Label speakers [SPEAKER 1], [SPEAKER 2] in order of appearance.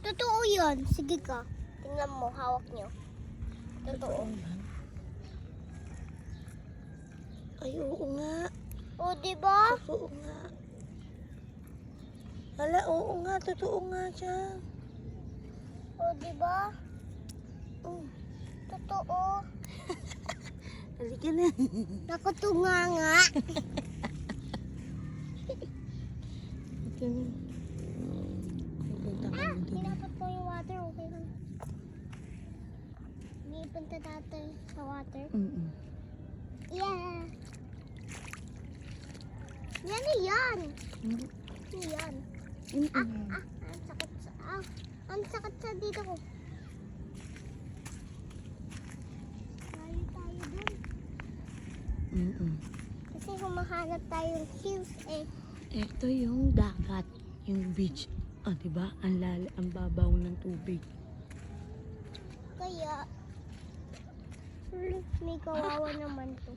[SPEAKER 1] Totoo yun. Sige ka. Tingnan mo, hawak niyo. Totoo.
[SPEAKER 2] Ay, oo nga.
[SPEAKER 1] O, diba?
[SPEAKER 2] Totoo nga. Hala, oo nga. Totoo nga siya.
[SPEAKER 1] O, diba?
[SPEAKER 2] Oh.
[SPEAKER 1] Totoo.
[SPEAKER 2] Halika na.
[SPEAKER 1] Nakutunga nga.
[SPEAKER 2] Halika na. Pupunta ka mo din.
[SPEAKER 1] Tinapot ko yung water. Okay lang. May punta natin sa water. Yeah. Yan na yan. Yan. Ang sakit sa... ang sakit sa dito ko. Layo tayo dun. Kasi humahanap tayong hills eh.
[SPEAKER 2] Ito yung dagat, yung beach. Ah, diba? Ang babaw ng tubig.
[SPEAKER 1] Kaya, may kawawa naman to.